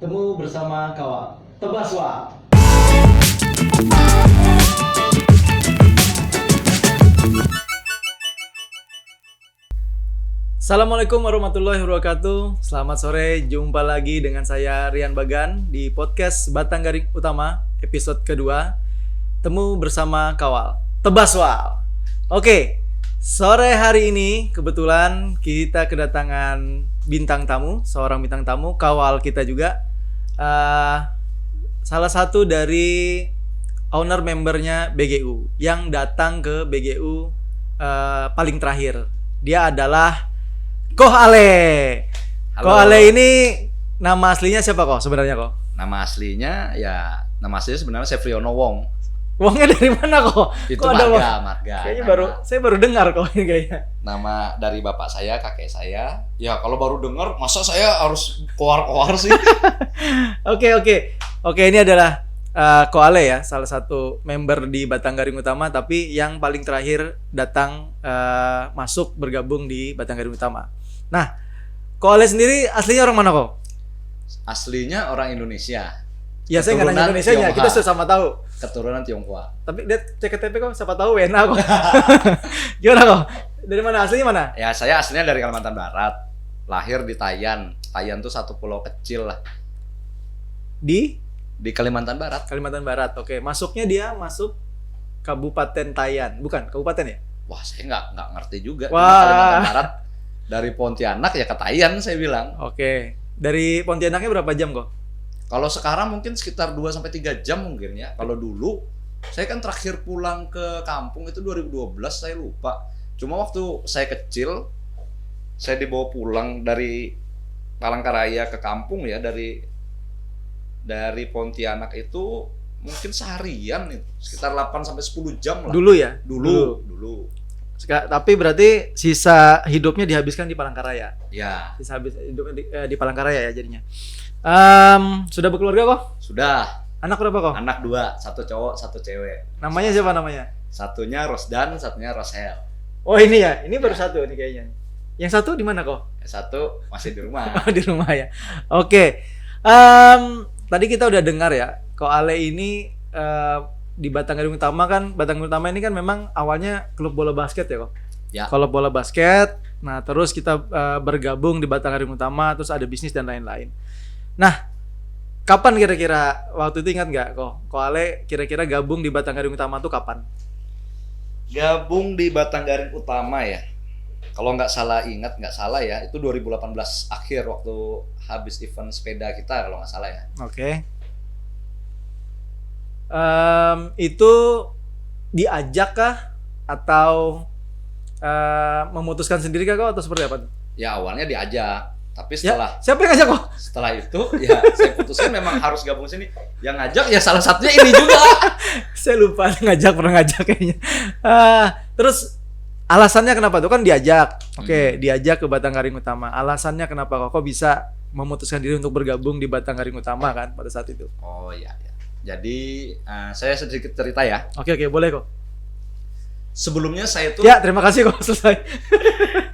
Temu bersama Kawal. Tebaswa. Assalamualaikum warahmatullahi wabarakatuh. Selamat sore, jumpa lagi dengan saya Rian Bagan di podcast Batang Garing Utama episode kedua. Temu bersama Kawal. Tebaswa. Oke, sore hari ini kebetulan kita kedatangan bintang tamu, seorang bintang tamu, Kawal kita juga. Salah satu dari owner membernya BGU yang datang ke BGU paling terakhir. Dia adalah Koh Ale. Halo. Koh Ale ini nama aslinya siapa kok sebenarnya kok? Nama aslinya sebenarnya Sefriono Wong. Wongnya dari mana kok? Itu Kok ada Wong? marga. Kayaknya Nama- saya baru dengar kok ini kayaknya. Nama dari bapak saya, kakek saya. Ya kalau baru dengar, masa saya harus koar-koar sih? Oke, ini adalah Koh Ale ya, salah satu member di Batang Garing Utama, tapi yang paling terakhir datang masuk bergabung di Batang Garing Utama. Nah, Koh Ale sendiri aslinya orang mana kok? Aslinya orang Indonesia. Ya saya nggak nanya Keturunan Indonesia nya, kita Tionghoa. sudah sama tahu. Keturunan Tionghoa. Tapi dia CKTP kok siapa tahu WNA kok. Gimana kok? Dari mana aslinya mana? Ya saya aslinya dari Kalimantan Barat. Lahir di Tayan. Tayan tuh satu pulau kecil lah Di di Kalimantan Barat. Kalimantan Barat. Oke, masuknya dia masuk Kabupaten Tayan, bukan kabupaten ya? Wah saya nggak ngerti juga. Wah. Cuma Kalimantan Barat dari Pontianak ya ke Tayan saya bilang. Oke. Dari Pontianaknya berapa jam kok? Kalau sekarang mungkin sekitar 2-3 jam mungkin ya. Kalau dulu saya kan terakhir pulang ke kampung itu 2012, saya lupa. Cuma waktu saya kecil saya dibawa pulang dari Palangkaraya ke kampung ya, dari Pontianak itu mungkin seharian itu, sekitar 8-10 jam lah. Dulu ya? Dulu. Tapi berarti sisa hidupnya dihabiskan di Palangkaraya. Ya, Sisa habis hidupnya di Palangkaraya ya jadinya. Sudah berkeluarga kok? sudah. Anak berapa kok? Anak 2, satu cowok, satu cewek. Namanya siapa namanya? Satunya Rosdan, satunya Rosel. Oh ini ya, ini baru satu nih kayaknya. Yang satu di mana kok? Yang satu masih di rumah. Di rumah ya. Oke. Tadi kita udah dengar ya, Koh Ale ini di Batang Garing Utama kan, Batang Garing Utama ini kan memang awalnya klub bola basket ya kok. Ya. Kalau bola basket, nah terus kita bergabung di Batang Garing Utama, terus ada bisnis dan lain-lain. Nah, kapan kira-kira waktu itu ingat nggak kok? Koh Ale kira-kira gabung di Batang Garing Utama tuh kapan? Gabung di Batang Garing Utama ya. Kalau nggak salah ya, itu 2018 akhir waktu habis event sepeda kita kalau nggak salah ya. Oke. Itu diajak kah atau memutuskan sendiri kah kok atau seperti apa? Ya awalnya diajak, tapi Ya, siapa yang ngajak kok? setelah itu ya saya putuskan memang harus gabung sini. Yang ngajak ya salah satunya ini juga. Saya lupa pernah ngajak kayaknya. Terus alasannya kenapa tuh kan diajak? Oke, diajak ke Batang Garing Utama. Alasannya kenapa kok bisa memutuskan diri untuk bergabung di Batang Garing Utama kan pada saat itu? Oh iya ya. Jadi saya sedikit cerita ya. Oke, boleh kok. Sebelumnya saya tuh Ya, terima kasih kok selesai.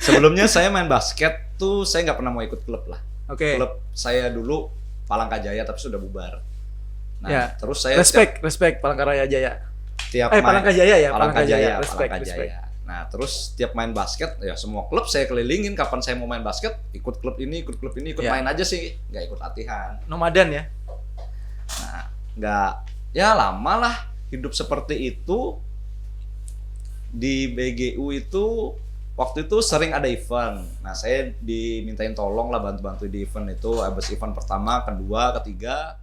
sebelumnya saya main basket tuh saya nggak pernah mau ikut klub lah. Oke. Klub saya dulu Palangkajaya tapi sudah bubar. Nah, Ya. terus saya Respect Palangkaraya Jaya. tiap main Palangkajaya ya, Palangkajaya, Respect. Nah, terus tiap main basket ya semua klub saya kelilingin, kapan saya mau main basket, ikut klub ini, ikut Ya. main aja sih, nggak ikut latihan. Nomaden ya. Nah, nggak ya lama lah hidup seperti itu. Di BGU itu waktu itu sering ada event. Nah, saya dimintain tolong lah bantu-bantu di event itu. Habis event pertama, kedua, ketiga,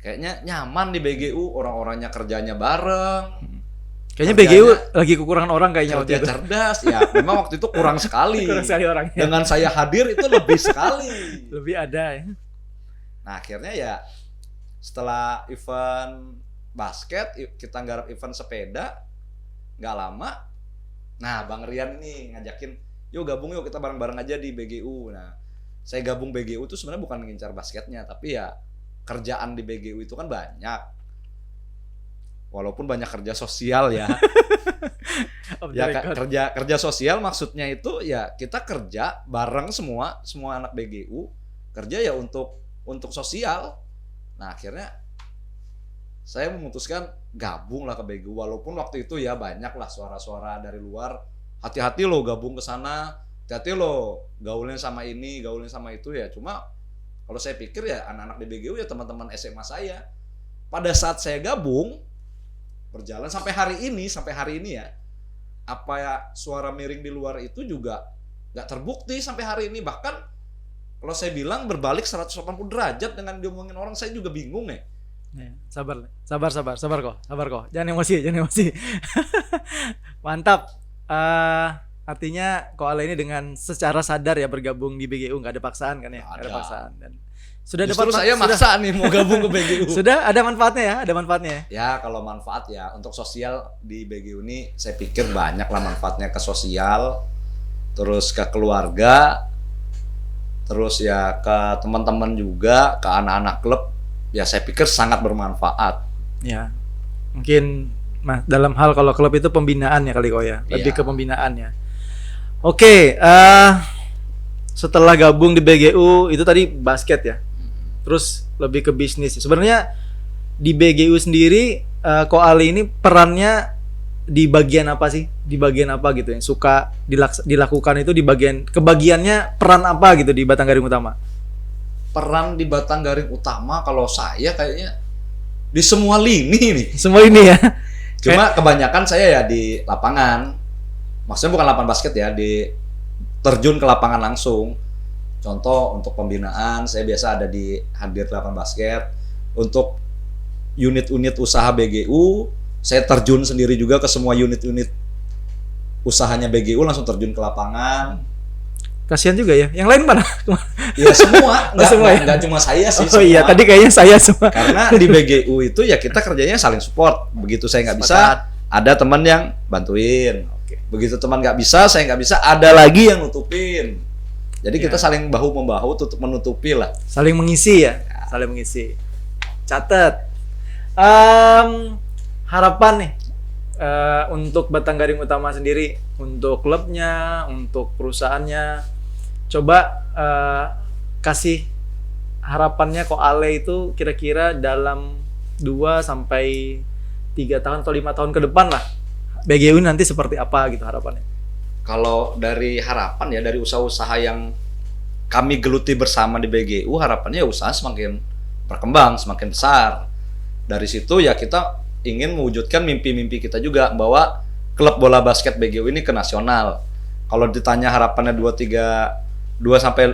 kayaknya nyaman di BGU, orang-orangnya kerjanya bareng. Kayaknya Kerjanya- BGU lagi kekurangan orang kayaknya waktu Kerja itu. cerdas ya, memang waktu itu kurang sekali. Kurang sekali orangnya. Dengan saya hadir itu lebih sekali. Lebih ada ya. Nah akhirnya ya setelah event basket kita nggarap event sepeda, nggak lama. Nah Bang Rian nih ngajakin, yuk gabung yuk kita bareng-bareng aja di BGU. Nah saya gabung BGU itu sebenarnya bukan ngincar basketnya, tapi ya kerjaan di BGU itu kan banyak. Walaupun banyak kerja sosial ya. Ya kerja sosial maksudnya itu ya kita kerja bareng semua anak BGU kerja ya untuk untuk sosial. Nah akhirnya saya memutuskan gabung lah ke BGU, walaupun waktu itu ya banyak lah suara-suara dari luar, hati-hati lo gabung ke sana, hati-hati lo gaulnya sama ini, gaulnya sama itu ya. Cuma kalau saya pikir ya anak-anak di BGU ya teman-teman SMA saya. Pada saat saya gabung, berjalan sampai hari ini ya, apa ya suara miring di luar itu juga nggak terbukti sampai hari ini. Bahkan kalau saya bilang berbalik 180 derajat dengan diomongin orang, saya juga bingung ya. Sabar kok. Jangan emosi. Mantap. Artinya Ko Ale ini dengan secara sadar ya bergabung di BGU, nggak ada paksaan kan ya? Nggak ada paksaan. Dan sudah Justru dapat saya maksa nih mau gabung ke BGU. Sudah ada manfaatnya ya? Ada manfaatnya. Ya kalau manfaat ya untuk sosial di BGU ini saya pikir banyak lah manfaatnya, ke sosial, terus ke keluarga, terus ya ke teman-teman juga, ke anak-anak klub. Ya saya pikir sangat bermanfaat. Ya, mungkin dalam hal kalau klub itu pembinaan ya kali kok ya, lebih Iya. ke pembinaan ya. Oke, setelah gabung di BGU itu tadi basket ya, terus lebih ke bisnis. Sebenarnya di BGU sendiri, Ko Ale ini perannya di bagian apa sih? Di bagian apa gitu yang suka dilakukan itu di bagian kebagiannya peran apa gitu di Batangaring Utama? Peran di Batangaring Utama kalau saya kayaknya di semua lini nih. Semua ini ya. Cuma kebanyakan saya ya di lapangan. Maksudnya bukan lapangan basket ya, di terjun ke lapangan langsung. Contoh untuk pembinaan saya biasa ada di hadir lapangan basket. Untuk unit-unit usaha BGU, saya terjun sendiri juga ke semua unit-unit usahanya BGU, langsung terjun ke lapangan. Kasihan juga ya. Yang lain mana? Ya semua, nggak cuma saya sih. Oh iya, tadi kayaknya saya semua. Karena di BGU itu ya kita kerjanya saling support. Begitu saya nggak bisa, ada teman yang bantuin. Begitu teman nggak bisa, saya nggak bisa, ada lagi yang nutupin. Jadi kita saling bahu membahu untuk menutupi lah. Saling mengisi ya, saling mengisi. Catat. Harapan nih untuk Batangaring Utama sendiri, untuk klubnya, untuk perusahaannya, coba kasih harapannya Ko Ale itu kira-kira dalam 2 sampai 3 tahun atau 5 tahun ke depan lah. BGU nanti seperti apa gitu harapannya? Kalau dari harapan ya, dari usaha-usaha yang kami geluti bersama di BGU, harapannya ya usaha semakin berkembang, semakin besar. Dari situ ya kita ingin mewujudkan mimpi-mimpi kita juga, bahwa klub bola basket BGU ini ke nasional. Kalau ditanya harapannya 3 sampai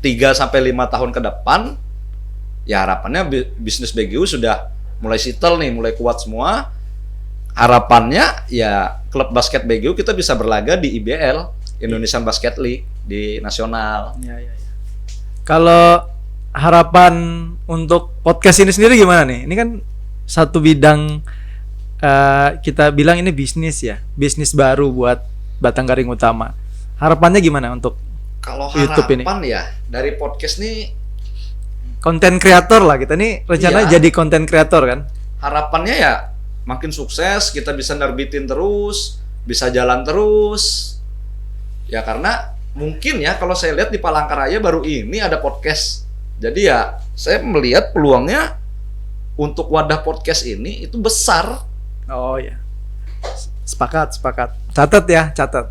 5 tahun ke depan, ya harapannya bisnis BGU sudah mulai settle nih, mulai kuat semua. Harapannya ya klub basket BGU kita bisa berlaga di IBL, Indonesian Basket League, di nasional. Ya. Kalau harapan untuk podcast ini sendiri gimana nih? Ini kan satu bidang, kita bilang ini bisnis ya, bisnis baru buat Batangaring Utama. Harapannya gimana untuk Kalau YouTube harapan ya dari podcast nih, konten kreator lah, kita nih rencananya Iya. jadi konten kreator kan? harapannya ya makin sukses, kita bisa nerbitin terus, bisa jalan terus. Ya karena mungkin ya kalau saya lihat di Palangkaraya baru ini ada podcast. Jadi ya saya melihat peluangnya untuk wadah podcast ini itu besar. Oh ya, sepakat. Catat ya, catat.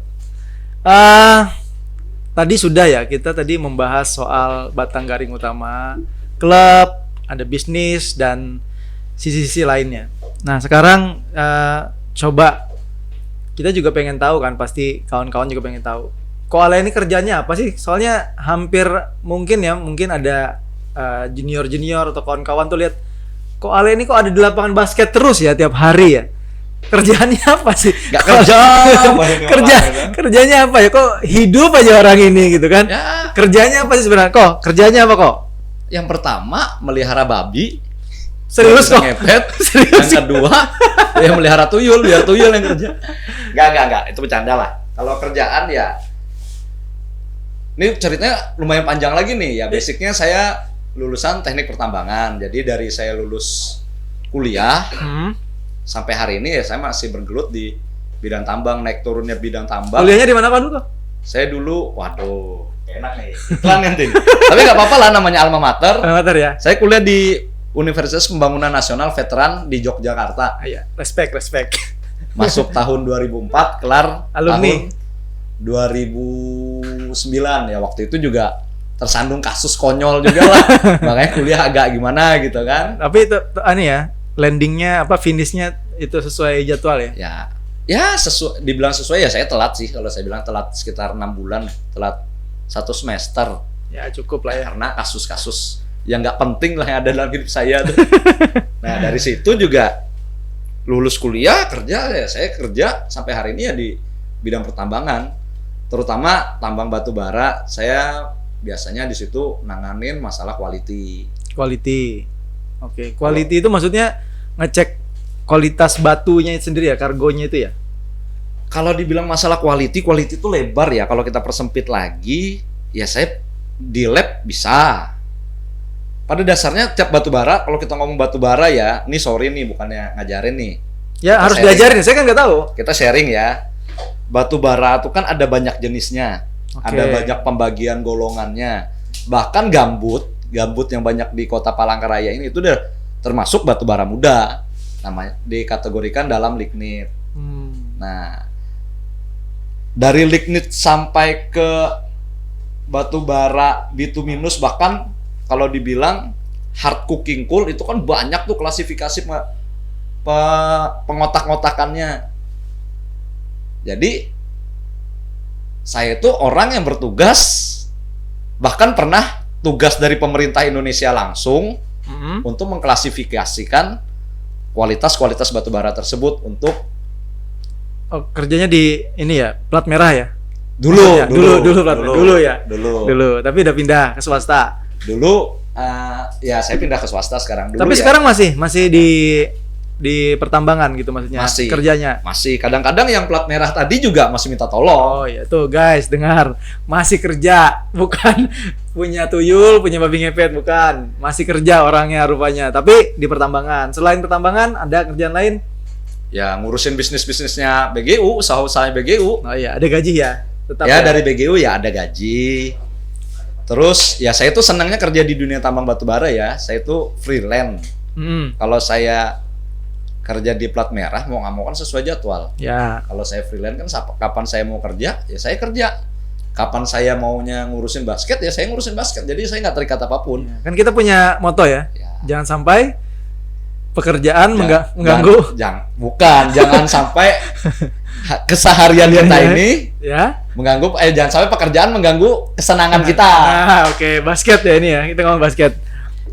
Tadi sudah ya, kita tadi membahas soal Batangaring Utama, klub, ada bisnis dan sisi-sisi lainnya. Nah sekarang coba kita juga pengen tahu kan, pasti kawan-kawan juga pengen tahu. Ko Ale ini kerjanya apa sih? Soalnya hampir mungkin ada junior atau kawan-kawan tuh lihat Ko Ale ini kok ada di lapangan basket terus ya tiap hari ya. Kerjaannya apa sih? Gak kerja, kerjanya apa ya? Kok hidup aja orang ini gitu kan? Ya, Kerjanya apa sih sebenarnya? Kok kerjanya apa kok? yang pertama melihara babi. Serius Bisa kok? ngepet. Serius? Yang kedua, ya melihara tuyul, biar tuyul yang kerja. Enggak, itu bercanda lah. Kalau kerjaan ya, ini ceritanya lumayan panjang lagi nih. Ya basicnya saya lulusan teknik pertambangan. Jadi dari saya lulus kuliah sampai hari ini ya saya masih bergelut di bidang tambang, naik turunnya bidang tambang. Kuliahnya di mana Pak dulu kok? Saya dulu, waduh, Enak nih. Iklan nanti. Tapi nggak apa-apa lah, namanya alma mater. Amatir ya. Saya kuliah di Universitas Pembangunan Nasional Veteran di Yogyakarta. Iya, respect. Masuk tahun 2004, kelar Alumni. tahun 2009 ya. Waktu itu juga tersandung kasus konyol juga lah. Makanya kuliah agak gimana gitu kan. Tapi itu aneh ya, landingnya finishnya itu sesuai jadwal ya? Ya sesuai, dibilang sesuai ya saya telat sih. Kalau saya bilang telat sekitar 6 bulan, telat 1 semester. Ya cukup lah ya. Karena kasus-kasus yang nggak penting lah yang ada dalam hidup saya tuh. Nah dari situ juga lulus kuliah, kerja ya saya kerja sampai hari ini ya di bidang pertambangan, terutama tambang batu bara. Saya biasanya di situ nanganin masalah quality. Oke. Quality itu maksudnya ngecek kualitas batunya sendiri ya, kargonya itu ya? Kalau dibilang masalah quality itu lebar ya. Kalau kita persempit lagi, ya saya di lab bisa. Pada dasarnya tiap batu bara, kalau kita ngomong batu bara ya, ini sorry nih bukannya ngajarin nih. Ya Kita harus sharing. diajarin, saya kan nggak tahu. Kita sharing ya. Batu bara itu kan ada banyak jenisnya. Oke. Ada banyak pembagian golongannya. Bahkan gambut yang banyak di Kota Palangkaraya ini itu udah termasuk batu bara muda. Namanya dikategorikan dalam lignit. Nah, dari lignit sampai ke batu bara bituminus, bahkan kalau dibilang hard coking coal itu kan banyak tuh klasifikasi pengotak-ngotakannya. Jadi saya itu orang yang bertugas, bahkan pernah tugas dari pemerintah Indonesia langsung untuk mengklasifikasikan kualitas batu bara tersebut untuk kerjanya di ini ya, plat merah ya? dulu ya. Dulu, tapi udah pindah ke swasta. Dulu ya saya pindah ke swasta sekarang. Dulu Tapi ya, sekarang masih di pertambangan gitu maksudnya. Masih. Kerjanya. masih kadang-kadang yang plat merah tadi juga masih minta tolong. Oh ya tuh guys, dengar. Masih kerja, bukan punya tuyul, punya babi ngepet, bukan. Masih kerja orangnya rupanya, tapi di pertambangan. Selain pertambangan ada kerjaan lain? Ya ngurusin bisnisnya BGU, usaha-usahanya BGU. Oh iya, ada gaji ya. Tetap Ya dari BGU ya ada gaji. Terus ya saya tuh senangnya kerja di dunia tambang batu bara ya. Saya tuh freelance. Kalau saya kerja di plat merah mau nggak mau kan sesuai jadwal. Ya. Kalau saya freelance kan kapan saya mau kerja ya saya kerja. Kapan saya maunya ngurusin basket ya saya ngurusin basket. Jadi saya nggak terikat apapun. Kan kita punya moto ya. Ya. Jangan sampai pekerjaan mengganggu. Jangan sampai keseharian kita ini Ya. mengganggu. Jangan sampai pekerjaan mengganggu kesenangan kita. Nah, oke. Basket ya ini ya. Kita ngomong basket.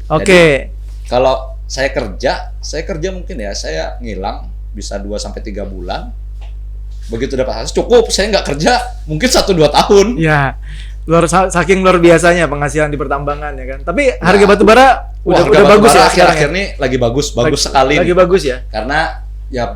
Oke. Kalau saya kerja mungkin ya saya ngilang bisa 2-3 bulan. Begitu dapat hasil cukup, saya nggak kerja mungkin 1-2 tahun. Ya. Saking luar biasanya penghasilan di pertambangan ya kan. Tapi harga batu bara udah bagus ya sekarang. Akhir-akhir ini lagi bagus sekali. Lagi bagus ya. Karena ya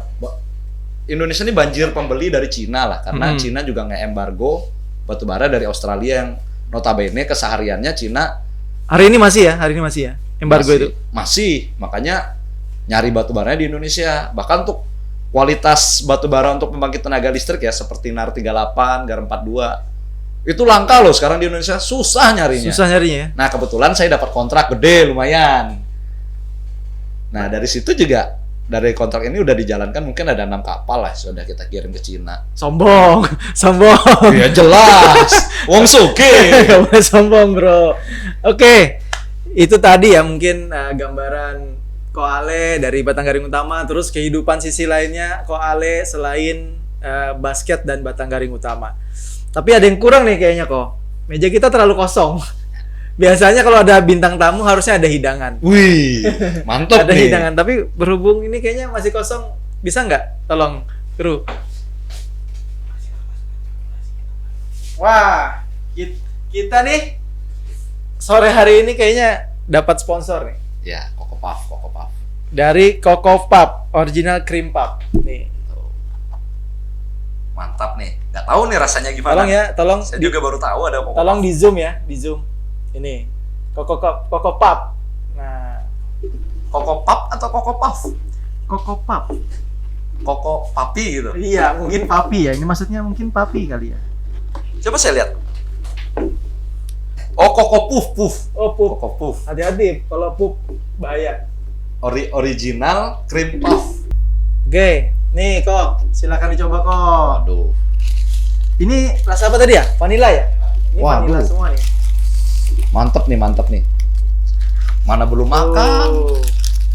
Indonesia ini banjir pembeli dari Cina lah, karena Cina juga nge-embargo batu bara dari Australia yang notabene kesehariannya Cina. Hari ini masih ya embargo itu. Masih, makanya nyari batu baranya di Indonesia. Bahkan untuk kualitas batu bara untuk pembangkit tenaga listrik ya seperti NAR 38, GAR 42 itu langka loh sekarang di Indonesia, susah nyarinya. Ya. Nah kebetulan saya dapat kontrak gede lumayan. Nah dari situ juga dari kontrak ini udah dijalankan mungkin ada 6 kapal lah sudah kita kirim ke Cina. Sombong. Ya jelas. Wong suge. Gak boleh sombong bro. Oke. Itu tadi ya mungkin gambaran Koale dari Batanggaring Utama, terus kehidupan sisi lainnya Koale selain basket dan Batanggaring Utama. Tapi ada yang kurang nih kayaknya kok. Meja kita terlalu kosong. Biasanya kalau ada bintang tamu harusnya ada hidangan. Wih, mantap ada nih. hidangan, tapi berhubung ini kayaknya masih kosong, bisa nggak? Tolong, kru. Wah, kita nih sore hari ini kayaknya dapat sponsor nih. Ya, Coco Puff. Dari Coco Puff, original cream puff. Nih. Mantap nih. Nggak tahu nih rasanya gimana. Tolong ya, tolong. Saya juga baru tahu ada Coco Tolong Puff. di zoom ya, di zoom. Ini Coco Puff. Nah, Coco Puff atau Coco Puff? Coco Puff. Coco Papi gitu. Iya, mungkin papi ya. Ini maksudnya mungkin papi kali ya. Coba saya lihat. Oh, Koko Puff. Oh, pup. Koko Puff. Hati-hati, kalau pup bahaya. Original cream puff. Oke, nih kok, silakan dicoba kok. Aduh. Ini rasa apa tadi ya? Vanilla ya? Ini vanilla Waduh. semua nih. Mantep nih. Mana belum makan? Oh,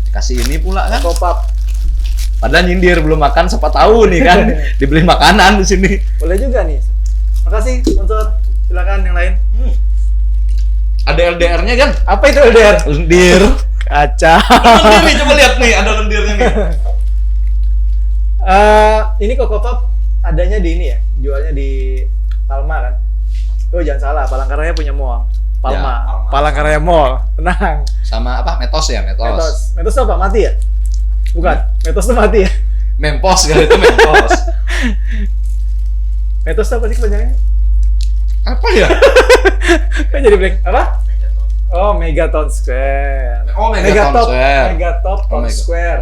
Kasih ini pula kan. Kopap. Padahal nyindir belum makan, siapa tahu nih kan dibeli makanan di sini. Boleh juga nih. Makasih sponsor. Silakan yang lain. Ada LDR-nya kan? Apa itu LDR? Lendir. Kaca. Lendir nih, coba lihat nih, ada lendirnya nih. Ini Kokopap adanya di ini ya, jualnya di Palma kan? Oh jangan salah, Palangkaraya punya mall. Palma, Ya, Palma. Palangkaraya Mall. Tenang. Sama apa? Metos ya, Metos. Metos itu apa? Mati ya? Bukan. Metos itu mati ya? Mempos kali itu Mempos. Metos itu apa sih kepanjangannya? Apa ya? Kan jadi blank. Apa? Oh, Megaton Square. Oh, Megaton Square. Megatop Oh, Town Square.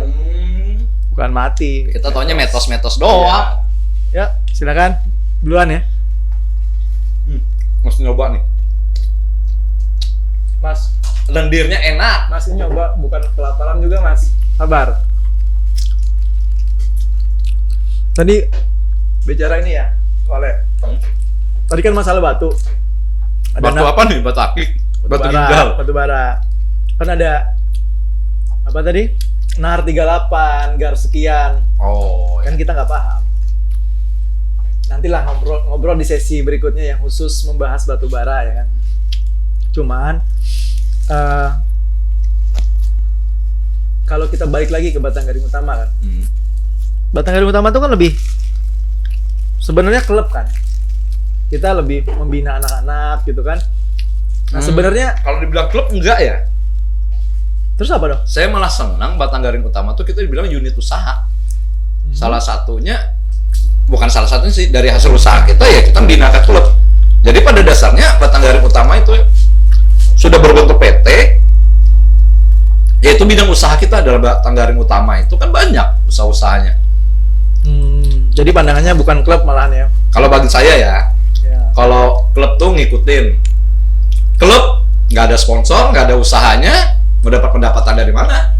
Bukan mati. Kita taunya metos doang. Ya, silakan. Duluan ya. Mesti nyoba nih. Mas, Lendirnya enak. Mas ini nyoba bukan kelaparan juga, Mas. Sabar. Tadi bicara ini ya, oleh. Tadi kan masalah batu. Batu apa nih? Batu akik? Batu ginjal? Batu bara. Kan ada apa tadi? Nar 38, gar sekian. Oh, Kan kita nggak paham. Nantilah ngobrol di sesi berikutnya yang khusus membahas batu bara ya kan. Cuman kalau kita balik lagi ke Batanggaring Utama kan. Batanggaring Utama itu kan lebih sebenarnya klub kan. Kita lebih membina anak-anak gitu kan. Nah, sebenarnya kalau dibilang klub enggak ya? terus apa dong? Saya malah senang Batanggaring Utama tuh kita dibilang unit usaha. Salah satunya, bukan salah satunya sih, dari hasil usaha kita ya kita membina ke klub. Jadi pada dasarnya Batanggaring Utama itu sudah berbentuk PT, yaitu bidang usaha kita adalah Batanggaring Utama itu kan banyak usaha-usahanya. Jadi pandangannya bukan klub malahan ya. Kalau bagi saya ya, kalau klub tuh ngikutin. Klub nggak ada sponsor, nggak ada usahanya, mau dapat pendapatan dari mana?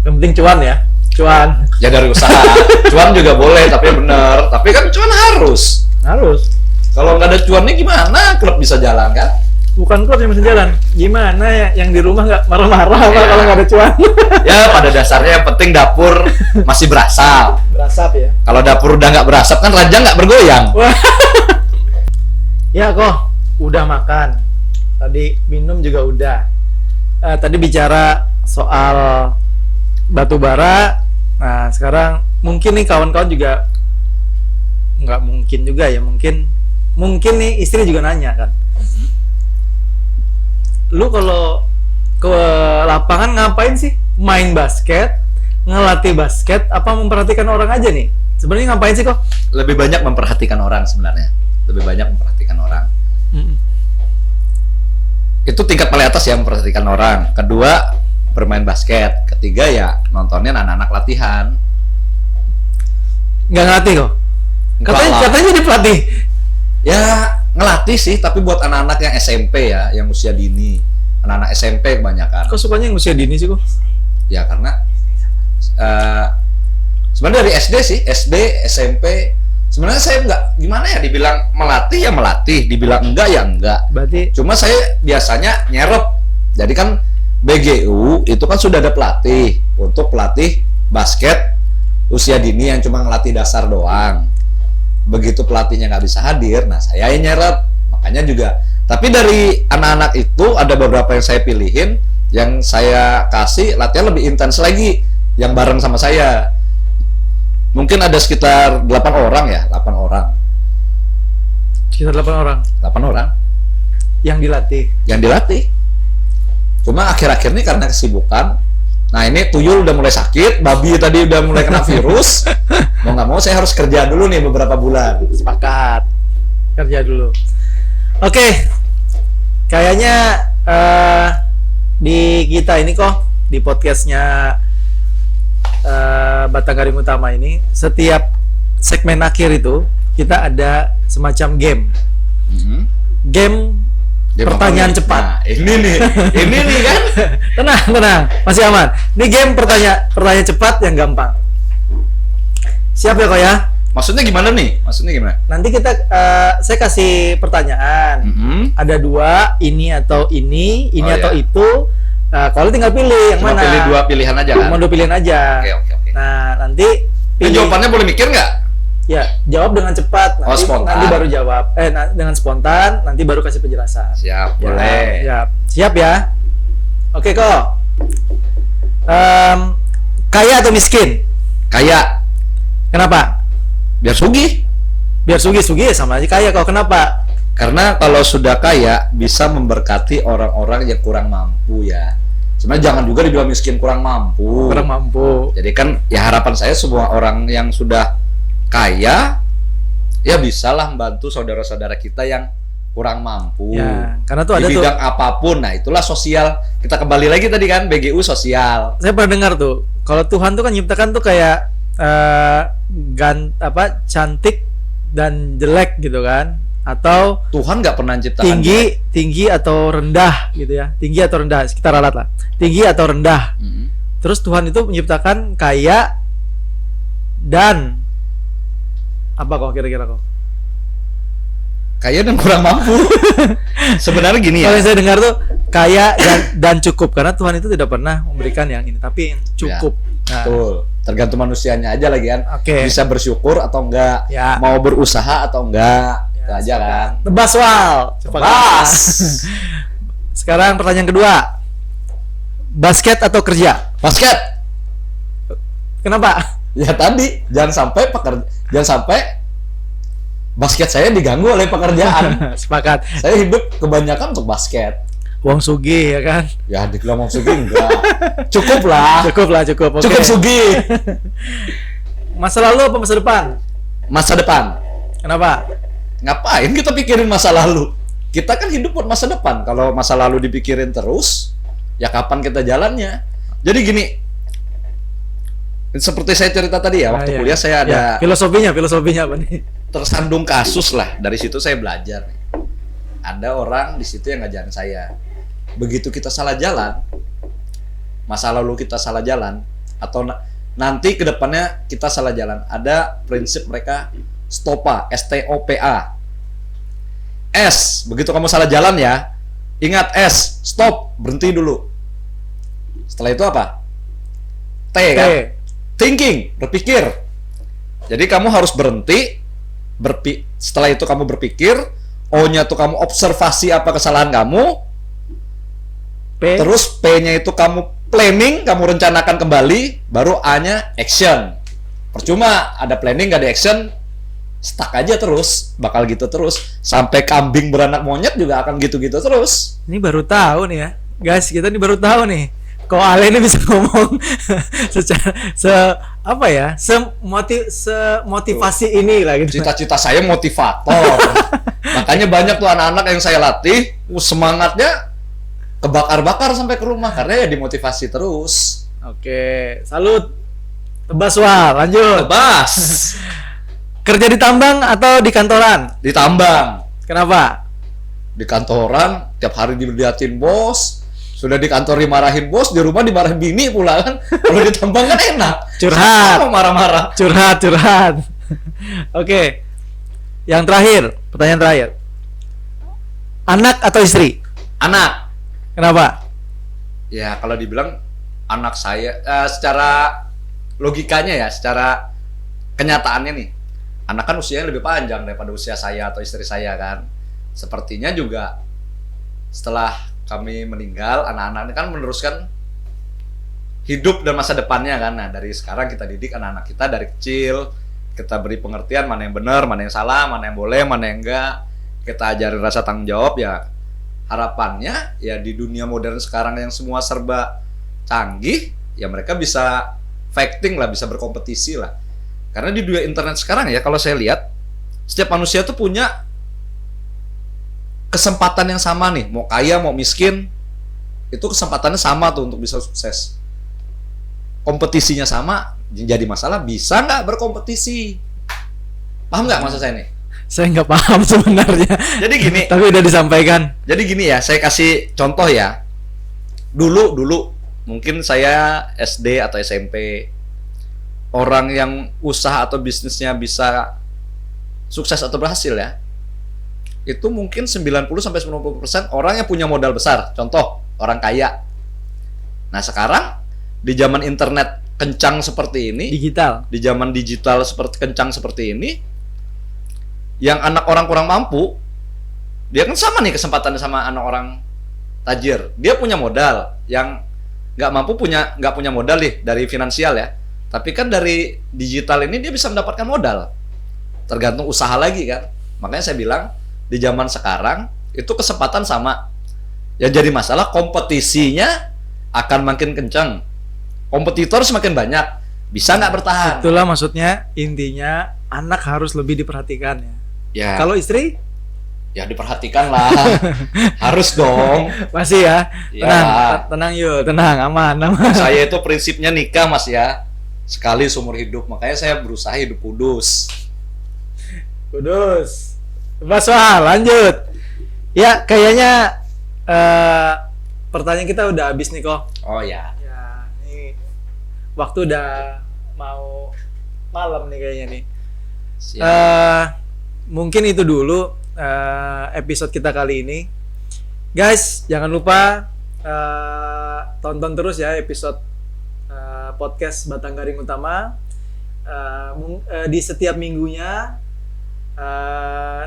Yang penting cuan ya. Cuan. Ya dari usaha. Cuan juga boleh, tapi bener. Tapi kan cuan harus. Harus. Kalau nggak ada cuannya gimana klub bisa jalan kan? Bukan klub yang bisa jalan. Gimana ya yang di rumah nggak marah-marah apa kalau nggak ada cuan? Ya pada dasarnya yang penting dapur masih berasap. Berasap ya. Kalau dapur udah nggak berasap kan raja nggak bergoyang. Wah. Ya kok, udah makan. Tadi minum juga udah. Tadi bicara soal batu bara. Nah sekarang mungkin nih kawan-kawan juga nggak mungkin juga ya, mungkin nih istri juga nanya kan. Lu kalau ke lapangan ngapain sih? Main basket, ngelatih basket, apa memperhatikan orang aja nih? Sebenarnya ngapain sih kok? Lebih banyak memperhatikan orang sebenarnya. Lebih banyak memperhatikan orang. Itu tingkat paling atas ya, memperhatikan orang. Kedua, bermain basket. Ketiga ya nontonin anak-anak latihan. Nggak ngelatih kok? Katanya jadi pelatih. Ya ngelatih sih, tapi buat anak-anak yang SMP ya, yang usia dini. Anak-anak SMP kebanyakan. Kok sukanya yang usia dini sih kok? Ya karena sebenarnya dari SD sih, SD, SMP. Sebenarnya saya nggak gimana ya, dibilang melatih ya melatih, dibilang enggak ya enggak. Berarti Cuma saya biasanya nyerep. Jadi kan BGU itu kan sudah ada pelatih untuk pelatih basket usia dini yang cuma ngelatih dasar doang. Begitu pelatihnya nggak bisa hadir, nah saya yang nyerep. Makanya juga. Tapi dari anak-anak itu ada beberapa yang saya pilihin, yang saya kasih latihan lebih intens lagi, yang bareng sama saya. Mungkin ada sekitar 8 orang ya, 8 orang. sekitar 8 orang 8 orang yang dilatih. yang dilatih. Cuma akhir-akhir ini karena kesibukan, nah ini tuyul udah mulai sakit, babi tadi udah mulai kena virus, mau nggak mau saya harus kerja dulu nih beberapa bulan. Sepakat. Kerja dulu. Oke. Kayaknya di kita ini kok, di podcastnya Batanggaring Utama ini, setiap segmen akhir itu kita ada semacam game. Game Pertanyaan cepat. Nah, ini nih kan. Tenang, masih aman. Ini game pertanyaan cepat yang gampang. Siap ya kok ya? Maksudnya gimana nih? Nanti saya kasih pertanyaan. Ada 2, ini atau ini atau iya. itu. Nah, kalau tinggal pilih yang Cuma mana. pilih 2 pilihan aja kan? Cuma 2 pilihan aja. Oke. Nah, nanti Jawabannya boleh mikir nggak? Ya, jawab dengan cepat. Spontan. Nanti baru jawab. Dengan spontan, nanti baru kasih penjelasan. Siap, boleh. Siap ya. Oke kok. Kaya atau miskin? Kaya. Kenapa? Biar sugih. Biar sugih sama aja kaya kok. Kenapa? Karena kalau sudah kaya bisa memberkati orang-orang yang kurang mampu ya. Sebenarnya jangan juga dibilang miskin kurang mampu. Kurang mampu. Jadi kan ya harapan saya semua orang yang sudah kaya ya bisalah membantu saudara-saudara kita yang kurang mampu. Ya, karena tuh ada di bidang apapun. Nah, itulah sosial. Kita kembali lagi tadi kan BGU sosial. Saya pernah dengar tuh, kalau Tuhan tuh kan nyiptakan tuh kayak cantik dan jelek gitu kan, atau Tuhan nggak pernah ciptakan tinggi atau rendah gitu ya. Tinggi atau rendah, kita ralat lah. Tinggi atau rendah. Terus Tuhan itu menciptakan kaya dan apa kok kira-kira kok? Kaya dan kurang mampu. Sebenarnya gini ya. Kalau yang saya dengar tuh kaya dan cukup, karena Tuhan itu tidak pernah memberikan yang ini, tapi yang cukup. Ya, betul. Tergantung manusianya aja lagi kan. Bisa bersyukur atau enggak, mau berusaha atau enggak. Itu aja kan. Tebas Wal. Tebas. Sekarang pertanyaan kedua. Basket atau kerja? Basket. Kenapa? Ya tadi jangan sampai basket saya diganggu oleh pekerjaan. Sepakat. Saya hidup kebanyakan untuk basket. Wong sugih ya kan? Ya dibilang wong sugih enggak. Cukup lah. Okay. Cukup sugih. Masa lalu apa masa depan? Masa depan. Kenapa? Ngapain kita pikirin masa lalu? Kita kan hidup buat masa depan. Kalau masa lalu dipikirin terus, ya kapan kita jalannya? Jadi gini, seperti saya cerita tadi ya, waktu kuliah saya ada filosofinya apa nih? Tersandung kasus lah. Dari situ saya belajar. Ada orang di situ yang ngajarin saya. Begitu kita salah jalan, masa lalu kita salah jalan, atau nanti kedepannya kita salah jalan, ada prinsip mereka STOPA, STOPA. S, begitu kamu salah jalan ya, ingat S, stop, berhenti dulu. Setelah itu apa? T kan? Thinking, berpikir. Jadi kamu harus berhenti, setelah itu kamu berpikir, O-nya tuh kamu observasi apa kesalahan kamu, terus P-nya itu kamu planning, kamu rencanakan kembali, baru A-nya action. Percuma ada planning gak ada action, stuck aja terus, bakal gitu terus sampai kambing beranak monyet juga akan gitu-gitu terus. Ini baru tahu nih ya, guys, kita ini baru tahu nih. Kok Ale ini bisa ngomong semotivasi ini lah gitu. Cita-cita saya motivator. Makanya banyak tuh anak-anak yang saya latih, semangatnya kebakar-bakar sampai ke rumah karena ya dimotivasi terus. Oke, salut. Tebas Wal, lanjut. Tebas. Kerja di tambang atau di kantoran? Di tambang. Kenapa? Di kantoran tiap hari diliatin bos. Sudah di kantor dimarahin bos, di rumah dimarahin bini pula kan. Kalau di tambang kan enak. Curhat. Siapa mau marah-marah. Curhat. Oke. Yang terakhir, pertanyaan terakhir. Anak atau istri? Anak. Kenapa? Ya kalau dibilang anak saya, secara logikanya ya, secara kenyataannya nih, anak kan usianya lebih panjang daripada usia saya atau istri saya kan. Sepertinya juga setelah kami meninggal, anak-anak ini kan meneruskan hidup dan masa depannya kan. Nah dari sekarang kita didik anak-anak kita dari kecil, kita beri pengertian mana yang benar, mana yang salah, mana yang boleh, mana yang enggak. Kita ajarin rasa tanggung jawab ya. Harapannya ya di dunia modern sekarang yang semua serba canggih, ya mereka bisa fighting lah, bisa berkompetisi lah. Karena di dunia internet sekarang ya, kalau saya lihat setiap manusia tuh punya kesempatan yang sama nih, mau kaya mau miskin, itu kesempatannya sama tuh untuk bisa sukses. Kompetisinya sama, jadi masalah bisa nggak berkompetisi? Paham nggak maksud saya nih? Saya nggak paham sebenarnya. Jadi gini, Tapi udah disampaikan. jadi gini ya, saya kasih contoh ya. Dulu mungkin saya SD atau SMP, orang yang usaha atau bisnisnya bisa sukses atau berhasil ya, itu mungkin 90-90% orang yang punya modal besar. Contoh, orang kaya. Nah, sekarang di zaman internet kencang seperti ini, Digital. di zaman digital seperti kencang seperti ini, yang anak orang kurang mampu, dia kan sama nih kesempatannya sama anak orang tajir. Dia punya modal, yang nggak punya modal nih dari finansial ya. Tapi kan dari digital ini dia bisa mendapatkan modal. Tergantung usaha lagi kan. Makanya saya bilang di zaman sekarang itu kesempatan sama. Ya jadi masalah kompetisinya akan makin kencang. Kompetitor semakin banyak. Bisa nggak bertahan? Itulah maksudnya, intinya anak harus lebih diperhatikan ya. Ya, Kalau istri ya diperhatikan lah. Harus dong. masih ya. Ya. Tenang yuk, tenang, aman. Saya itu prinsipnya nikah Mas ya. Sekali seumur hidup. Makanya saya berusaha hidup kudus. Kudus. Mas Wah, lanjut. Ya, kayaknya pertanyaan kita udah habis nih kok. Oh ya. Ya, ini waktu udah mau malam nih kayaknya nih. Siap. Mungkin itu dulu episode kita kali ini. Guys, jangan lupa tonton terus ya episode podcast Batang Garing Utama di setiap minggunya.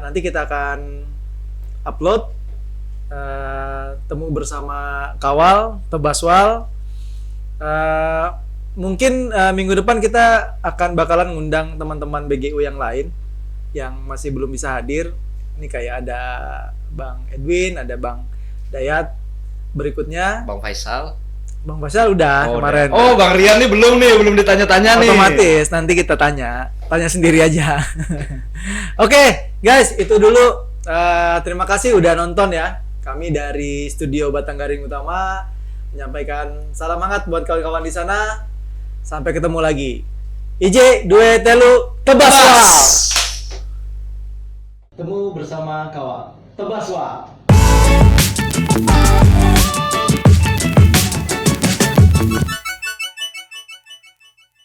Nanti kita akan upload temu bersama Kawal, Tebaswal. Mungkin minggu depan kita bakalan ngundang teman-teman BGU yang lain yang masih belum bisa hadir. Ini kayak ada Bang Edwin, ada Bang Dayat. Berikutnya Bang Faisal. Bang Faisal udah kemarin. Oh, Bang Rian nih belum ditanya-tanya nih. Otomatis nanti kita tanya sendiri aja. Oke, guys, itu dulu. Terima kasih udah nonton ya. Kami dari studio Batang Garing Utama menyampaikan salam hangat buat kawan-kawan di sana. Sampai ketemu lagi. IJ, dua telu, Tebaswal. Temu bersama Kawal, Tebaswal.